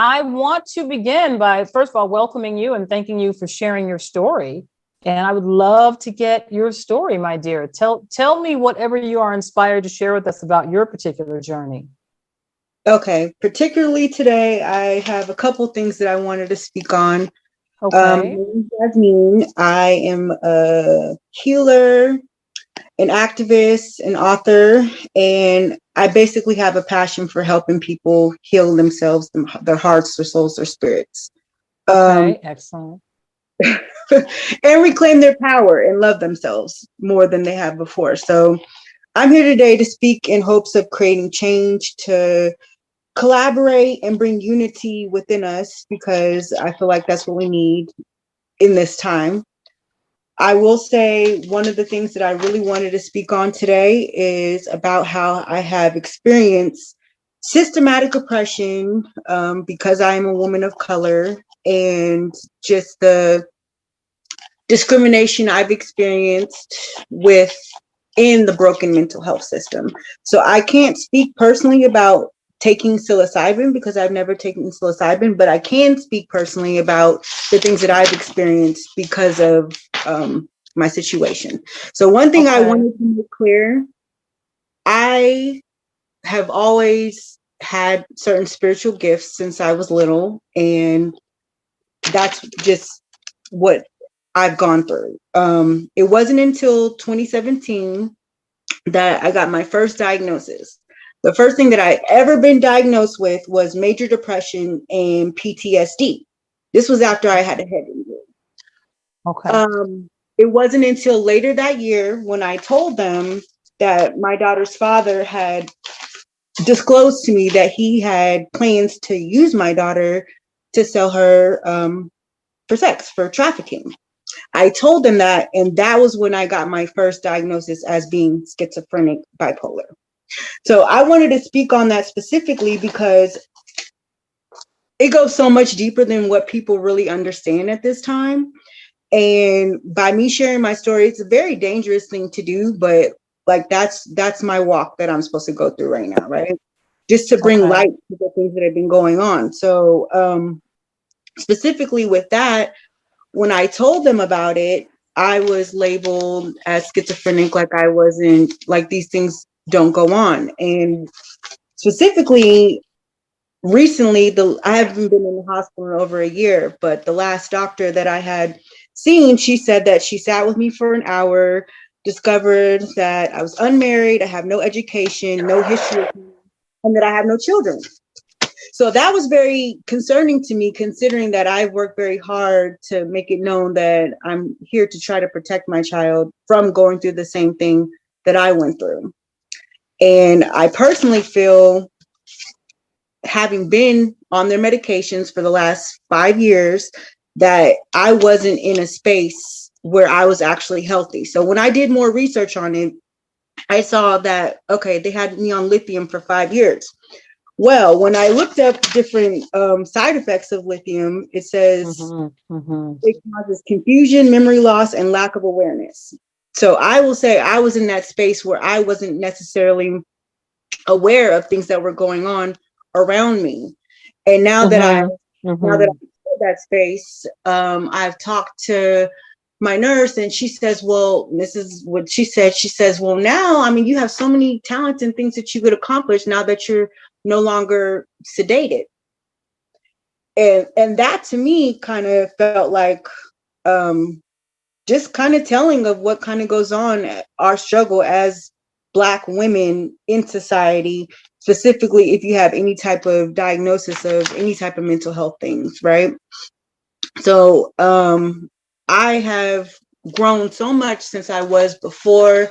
I want to begin by, first of all, welcoming you and thanking you for sharing your story. And I would love to get your story, my dear. Tell me whatever you are inspired to share with us about your particular journey. Okay, particularly today, I have a couple things that I wanted to speak on. My Okay. name is Yasmeen. I am a healer, an activist, an author, and I basically have a passion for helping people heal themselves, their hearts, their souls, their spirits, um, Okay. Excellent. and reclaim their power and love themselves more than they have before. So I'm here today to speak in hopes of creating change, to collaborate and bring unity within us, because I feel like that's what we need in this time. I will say one of the things that I really wanted to speak on today is about how I have experienced systematic oppression because I am a woman of color, and just the discrimination I've experienced with in the broken mental health system. So I can't speak personally about taking psilocybin because I've never taken psilocybin, but I can speak personally about the things that I've experienced because of my situation. So one thing I Okay. wanted to make clear, I have always had certain spiritual gifts since I was little, and that's just what I've gone through. It wasn't until 2017 that I got my first diagnosis. The first thing that I ever been diagnosed with was major depression and PTSD. This was after I had a head injury. Okay. Um, it wasn't until later that year when I told them that my daughter's father had disclosed to me that he had plans to use my daughter to sell her for sex, for trafficking. I told them that, and that was when I got my first diagnosis as being schizophrenic bipolar. So I wanted to speak on that specifically because it goes so much deeper than what people really understand at this time. And by me sharing my story, it's a very dangerous thing to do, but like that's my walk that I'm supposed to go through right now, right? Just to bring Okay. light to the things that have been going on. So specifically with that, when I told them about it, I was labeled as schizophrenic, like I wasn't, like these things don't go on. And specifically, recently, I haven't been in the hospital in over a year, but the last doctor that I had seen, she said that she sat with me for an hour, discovered that I was unmarried, I have no education, no history, and that I have no children. So that was very concerning to me, considering that I worked very hard to make it known that I'm here to try to protect my child from going through the same thing that I went through. And I personally feel, having been on their medications for the last 5 years, that I wasn't in a space where I was actually healthy. So when I did more research on it, I saw that, okay, they had me on lithium for 5 years. Well, when I looked up different side effects of lithium, it says Mm-hmm. Mm-hmm. it causes confusion, memory loss, and lack of awareness. So I will say I was in that space where I wasn't necessarily aware of things that were going on around me. And Mm-hmm. now that Mm-hmm. I'm in that space, I've talked to my nurse, and she says, well, this is what she said. She says, well, now, I mean, you have so many talents and things that you could accomplish now that you're no longer sedated. And that to me kind of felt like um, just kind of telling of what kind of goes on, our struggle as Black women in society, specifically if you have any type of diagnosis of any type of mental health things, right? So I have grown so much since I was before.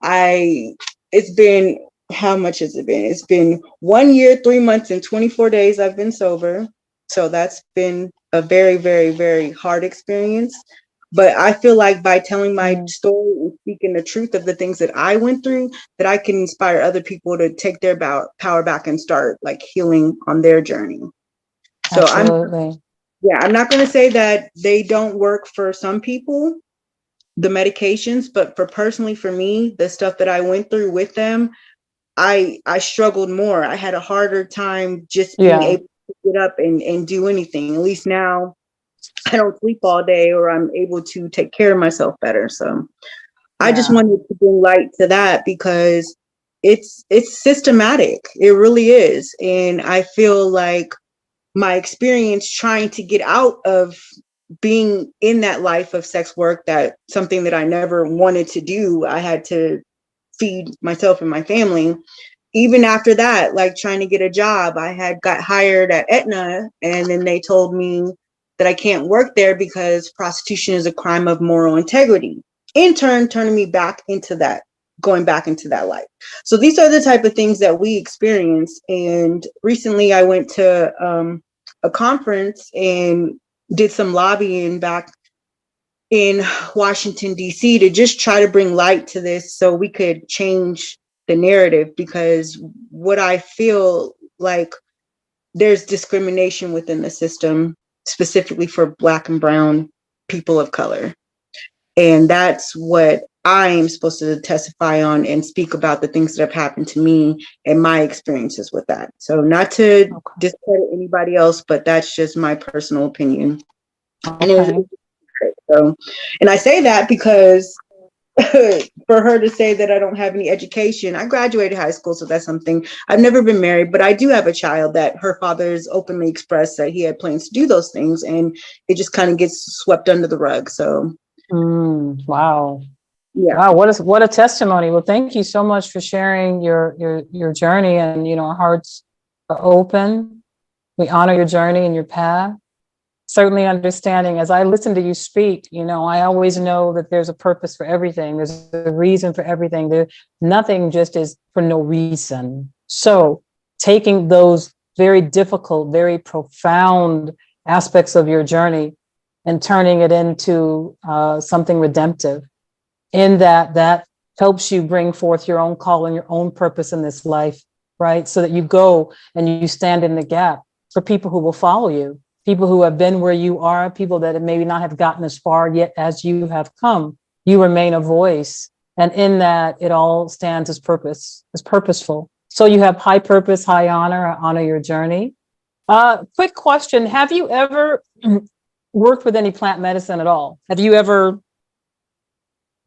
I it's been, how much has it been? It's been 1 year, 3 months, and 24 days I've been sober. So that's been a very, very, very hard experience. But I feel like by telling my story and speaking the truth of the things that I went through, that I can inspire other people to take their power back and start like healing on their journey. So Absolutely. I'm not going to say that they don't work for some people, the medications, but for me, the stuff that I went through with them, I struggled more. I had a harder time just being Yeah. able to to get up and do anything. At least now I don't sleep all day, or I'm able to take care of myself better. So I just Yeah. wanted to bring light to that because it's systematic. It really is. And I feel like my experience trying to get out of being in that life of sex work, that something that I never wanted to do, I had to feed myself and my family. Even after that, like trying to get a job, I had got hired at Aetna, and then they told me that I can't work there because prostitution is a crime of moral integrity. In turn, turning me back into that, going back into that life. So these are the type of things that we experience. And recently I went to a conference and did some lobbying back in Washington, D.C. to just try to bring light to this so we could change the narrative, because what I feel like, there's discrimination within the system, specifically for Black and brown people of color. And that's what I'm supposed to testify on and speak about, the things that have happened to me and my experiences with that. So not to discredit anybody else, but that's just my personal opinion. And it was so, and I say that because for her to say that I don't have any education, I graduated high school, so that's something. I've never been married, but I do have a child that her father's openly expressed that he had plans to do those things, and it just kind of gets swept under the rug. So, Wow. yeah. Wow, what a testimony. Well, thank you so much for sharing your journey, and our hearts are open. We honor your journey and your path. Certainly understanding, as I listen to you speak, I always know that there's a purpose for everything. There's a reason for everything. Nothing just is for no reason. So taking those very difficult, very profound aspects of your journey and turning it into something redemptive, in that helps you bring forth your own call and your own purpose in this life, right? So that you go and you stand in the gap for people who will follow you, people who have been where you are, people that maybe not have gotten as far yet as you have come. You remain a voice. And in that, it all stands as purposeful. So you have high purpose, high honor. I honor your journey. Quick question. Have you ever worked with any plant medicine at all? Have you ever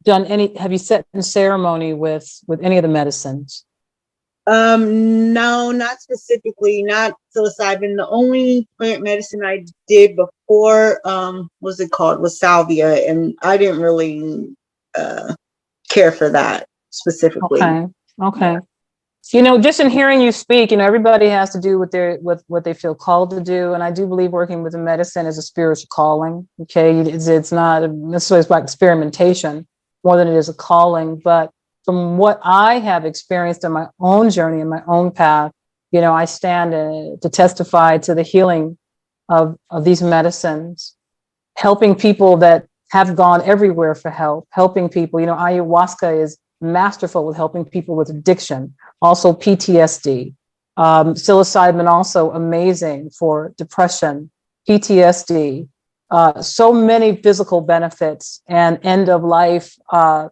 have you sat in ceremony with any of the medicines? No, not specifically, not psilocybin. The only plant medicine I did before, what's it called, was salvia, and I didn't really care for that specifically. Okay. Just in hearing you speak, everybody has to do what they feel called to do, and I do believe working with the medicine is a spiritual calling. Okay, it's not necessarily about experimentation more than it is a calling, but from what I have experienced in my own journey, in my own path, I stand to testify to the healing of these medicines, helping people that have gone everywhere for help, helping people. Ayahuasca is masterful with helping people with addiction, also PTSD. Psilocybin also amazing for depression, PTSD, so many physical benefits, and end of life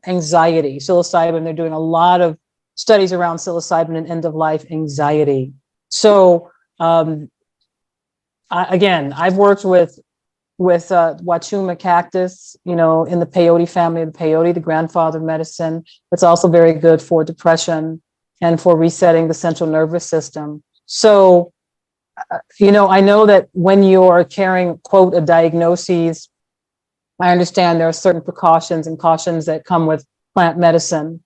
anxiety. Psilocybin, they're doing a lot of studies around psilocybin and end of life anxiety. So I've worked with Wachuma cactus, in the peyote family, the peyote, the grandfather medicine. It's also very good for depression and for resetting the central nervous system. So I know that when you're carrying, quote, a diagnosis, I understand there are certain precautions and cautions that come with plant medicine.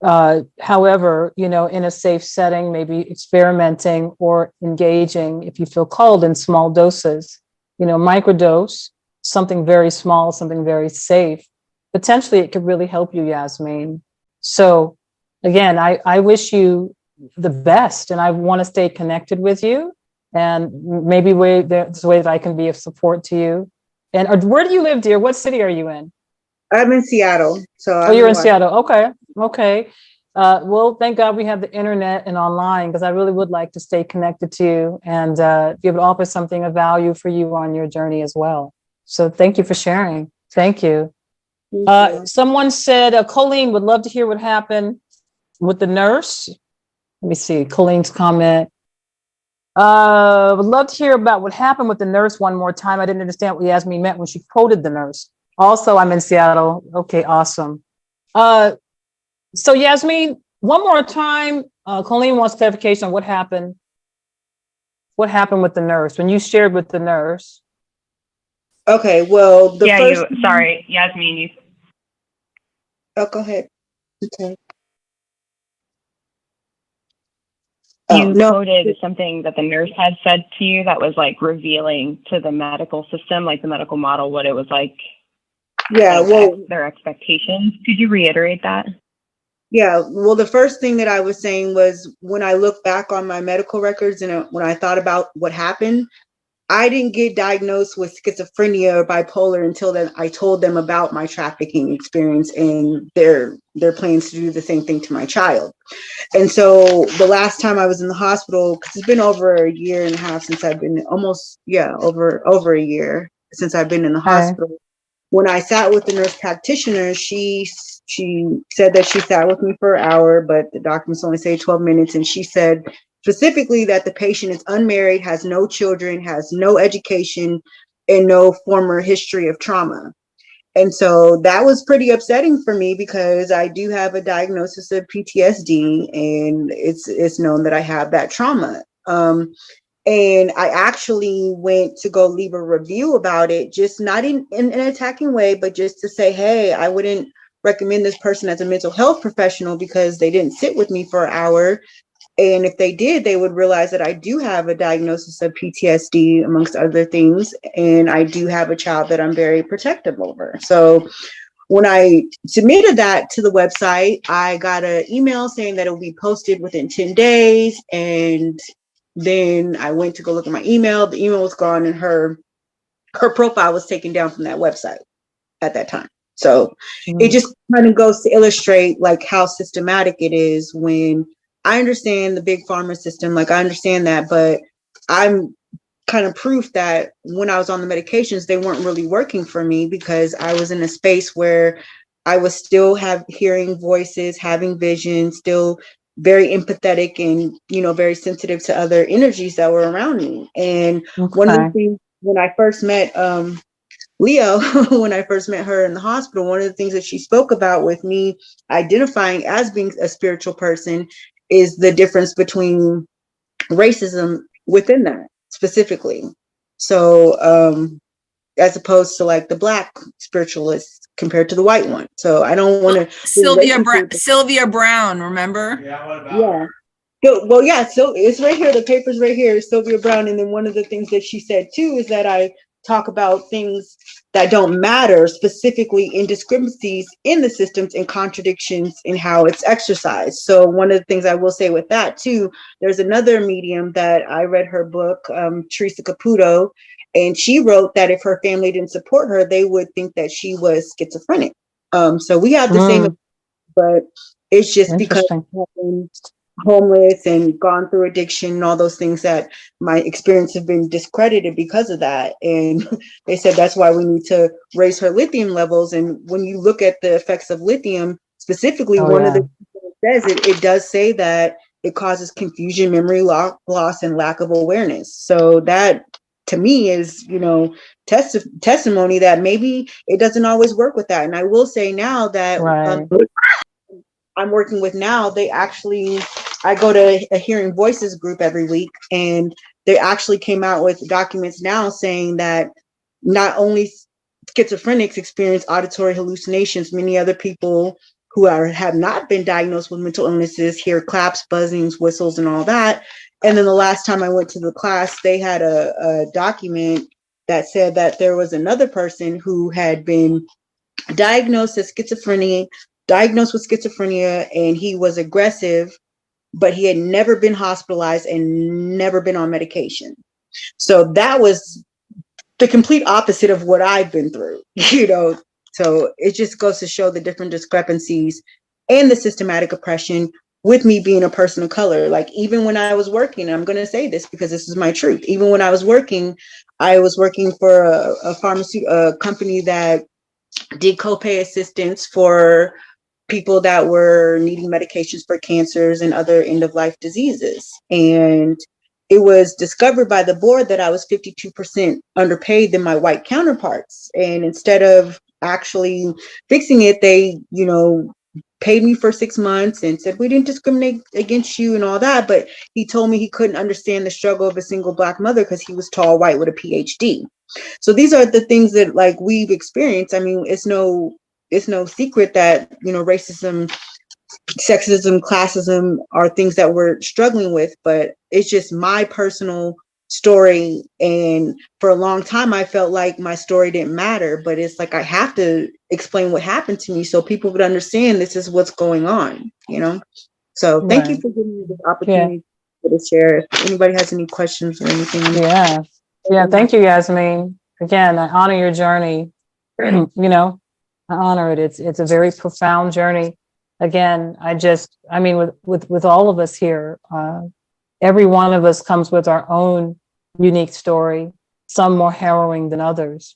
However, in a safe setting, maybe experimenting or engaging, if you feel called, in small doses, microdose, something very small, something very safe. Potentially, it could really help you, Yasmeen. So again, I wish you the best, and I want to stay connected with you. And maybe there's a way that I can be of support to you. And where do you live, dear? What city are you in? I'm in Seattle. So you're in Seattle. Okay. Well, thank God we have the internet and online, because I really would like to stay connected to you and be able to offer something of value for you on your journey as well. So thank you for sharing. Thank you. Someone said, Colleen would love to hear what happened with the nurse. Let me see Colleen's comment. Would love to hear about what happened with the nurse one more time. I didn't understand what Yasmeen meant when she quoted the nurse. Also, I'm in Seattle. Okay, awesome. Uh, so Yasmeen, one more time, Colleen wants clarification on what happened. What happened with the nurse when you shared with the nurse? Okay, well, the Yeah, first. sorry, Yasmeen, you. Oh, go ahead. Okay. You No. quoted something that the nurse had said to you that was like revealing to the medical system, like the medical model, what it was like. Yeah, well, their expectations. Could you reiterate that? yeah, well, the first thing that I was saying was when I look back on my medical records and when I thought about what happened, I didn't get diagnosed with schizophrenia or bipolar until then I told them about my trafficking experience and their plans to do the same thing to my child. And so the last time I was in the hospital, because it's been over a year and a half since I've been over a year since I've been in the hospital. When I sat with the nurse practitioner, she said that she sat with me for an hour, but the documents only say 12 minutes. And she said specifically that the patient is unmarried, has no children, has no education, and no former history of trauma. And so that was pretty upsetting for me because I do have a diagnosis of PTSD, and it's known that I have that trauma. And I actually went to go leave a review about it, just not in an attacking way, but just to say, hey, I wouldn't recommend this person as a mental health professional because they didn't sit with me for an hour. And if they did, they would realize that I do have a diagnosis of PTSD, amongst other things. And I do have a child that I'm very protective over. So when I submitted that to the website, I got an email saying that it will be posted within 10 days. And then I went to go look at my email. The email was gone and her profile was taken down from that website at that time. So it just kind of goes to illustrate like how systematic it is. When I understand the big pharma system, like I understand that, but I'm kind of proof that when I was on the medications, they weren't really working for me because I was in a space where I was still hearing voices, having vision, still very empathetic and, very sensitive to other energies that were around me. And one of the things when I first met Leo, when I first met her in the hospital, one of the things that she spoke about with me identifying as being a spiritual person is the difference between racism within that specifically. So as opposed to like the Black spiritualists compared to the white one. So I don't want to Sylvia Brown, remember? Yeah, what about her? Well, yeah, so it's right here. The paper's right here, Sylvia Brown. And then one of the things that she said too is that I talk about things that don't matter, specifically indiscrepancies in the systems and contradictions in how it's exercised. So one of the things I will say with that too, there's another medium that I read her book, Teresa Caputo, and she wrote that if her family didn't support her, they would think that she was schizophrenic. So we have the same, but it's just because homeless and gone through addiction and all those things that my experience have been discredited because of that. And they said that's why we need to raise her lithium levels. And when you look at the effects of lithium, specifically, of the things it does say that it causes confusion, memory loss, and lack of awareness. So that to me is, testimony that maybe it doesn't always work with that. And I will say now that I'm working with now, I go to a Hearing Voices group every week, and they actually came out with documents now saying that not only schizophrenics experience auditory hallucinations, many other people who have not been diagnosed with mental illnesses hear claps, buzzings, whistles, and all that. And then the last time I went to the class, they had a document that said that there was another person who had been diagnosed with schizophrenia, and he was aggressive, but he had never been hospitalized and never been on medication. So that was the complete opposite of what I've been through, So it just goes to show the different discrepancies and the systematic oppression with me being a person of color. Like even when I was working, I'm going to say this because this is my truth. Even when I was working for a pharmaceutical company that did copay assistance for people that were needing medications for cancers and other end of life diseases. And it was discovered by the board that I was 52% underpaid than my white counterparts. And instead of actually fixing it, they, paid me for 6 months and said, we didn't discriminate against you and all that. But he told me he couldn't understand the struggle of a single Black mother because he was tall, white with a PhD. So these are the things that like we've experienced. I mean, it's no secret that, racism, sexism, classism are things that we're struggling with, but it's just my personal story. And for a long time, I felt like my story didn't matter, but it's like I have to explain what happened to me so people would understand this is what's going on, So thank you for giving me this opportunity to share. If anybody has any questions or anything. Yeah. Thank you, Yasmeen. Again, I honor your journey. I honor it. It's a very profound journey. Again, with all of us here, every one of us comes with our own unique story, some more harrowing than others.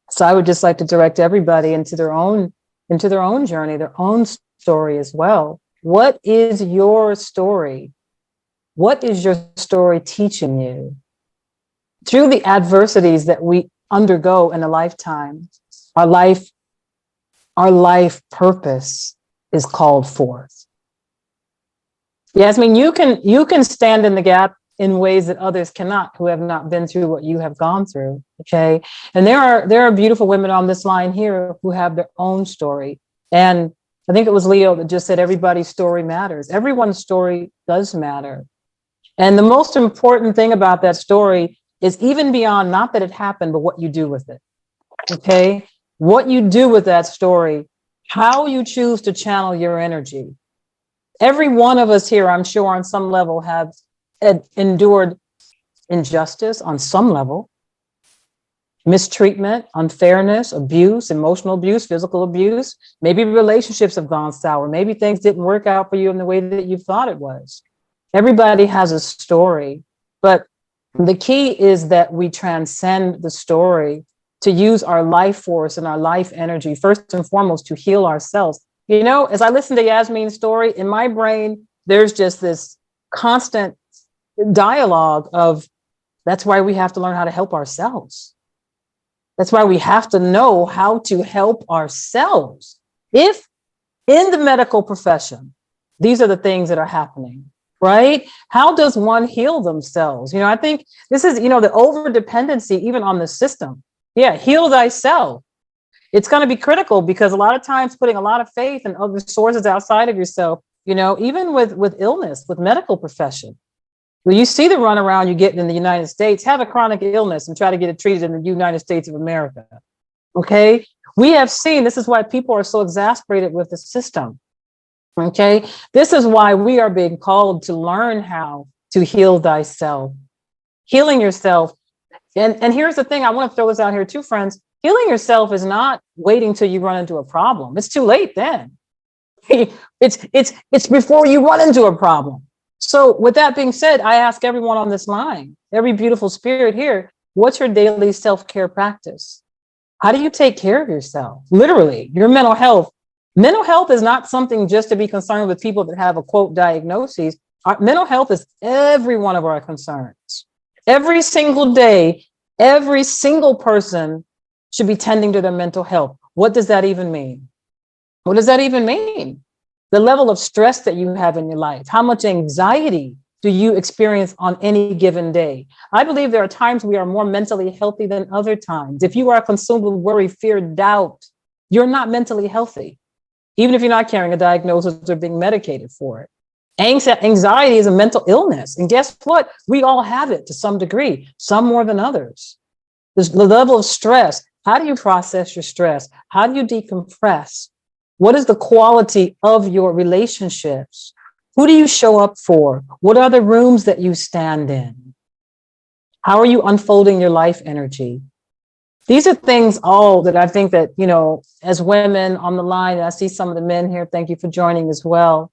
So I would just like to direct everybody into their own journey, their own story as well. What is your story? What is your story teaching you? Through the adversities that we undergo in a lifetime, our life purpose is called forth. Yasmeen, you can stand in the gap in ways that others cannot, who have not been through what you have gone through. Okay. And there are beautiful women on this line here who have their own story. And I think it was Leo that just said everybody's story matters. Everyone's story does matter. And the most important thing about that story is even beyond not that it happened, but what you do with it. Okay. What you do with that story, how you choose to channel your energy. Every one of us here, I'm sure on some level have endured injustice on some level, mistreatment, unfairness, abuse, emotional abuse, physical abuse. Maybe relationships have gone sour. Maybe things didn't work out for you in the way that you thought it was. Everybody has a story, but the key is that we transcend the story to use our life force and our life energy, first and foremost, to heal ourselves. As I listen to Yasmeen's story, in my brain, there's just this constant dialogue of, that's why we have to learn how to help ourselves. That's why we have to know how to help ourselves. If in the medical profession, these are the things that are happening, right? How does one heal themselves? I think this is, the over dependency even on the system. Yeah, heal thyself. It's going to be critical because a lot of times putting a lot of faith in other sources outside of yourself, even with illness, with medical profession. Well, you see the runaround you get in the United States, have a chronic illness and try to get it treated in the United States of America. Okay. We have seen, this is why people are so exasperated with the system. Okay. This is why we are being called to learn how to heal thyself, healing yourself. And here's the thing, I want to throw this out here too, friends. Healing yourself is not waiting till you run into a problem. It's too late then. It's before you run into a problem. So with that being said, I ask everyone on this line, every beautiful spirit here, what's your daily self-care practice? How do you take care of yourself? Literally, your mental health. Mental health is not something just to be concerned with people that have a quote diagnosis. Our mental health is every one of our concerns. Every single day, every single person should be tending to their mental health. What does that even mean? What does that even mean? The level of stress that you have in your life, how much anxiety do you experience on any given day? I believe there are times we are more mentally healthy than other times. If you are consumed with worry, fear, doubt, you're not mentally healthy, even if you're not carrying a diagnosis or being medicated for it. Anxiety is a mental illness. And guess what? We all have it to some degree, some more than others. There's the level of stress. How do you process your stress? How do you decompress? What is the quality of your relationships? Who do you show up for? What are the rooms that you stand in? How are you unfolding your life energy? These are things all that I think that, as women on the line, I see some of the men here, thank you for joining as well.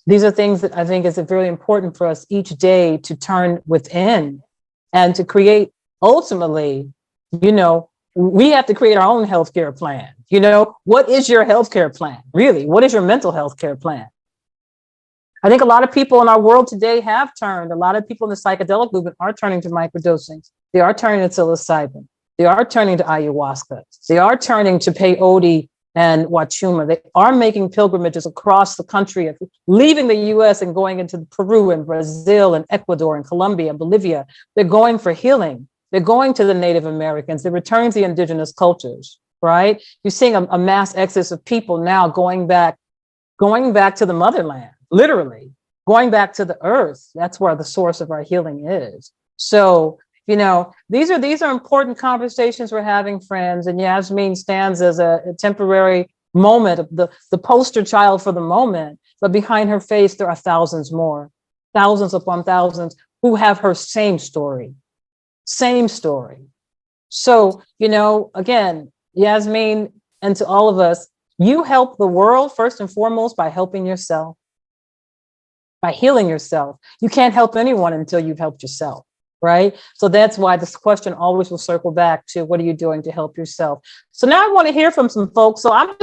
These are things that I think is very important for us each day to turn within and to create, ultimately, we have to create our own healthcare plan. What is your healthcare plan? Really, what is your mental health care plan? I think a lot of people in our world today have turned. A lot of people in the psychedelic movement are turning to microdosing. They are turning to psilocybin. They are turning to ayahuasca. They are turning to peyote and wachuma. They are making pilgrimages across the country, leaving the US and going into Peru and Brazil and Ecuador and Colombia and Bolivia. They're going for healing. They're going to the Native Americans. They're returning to the indigenous cultures, right? You're seeing a mass exodus of people now going back to the motherland, literally going back to the earth. That's where the source of our healing is. So, these are important conversations we're having, friends. And Yasmeen stands as a temporary moment, the poster child for the moment. But behind her face, there are thousands more, thousands upon thousands who have her same story. So, again, Yasmeen, and to all of us, you help the world first and foremost by helping yourself, by healing yourself. You can't help anyone until you've helped yourself. Right. So that's why this question always will circle back to what are you doing to help yourself? So now I want to hear from some folks. So I'm just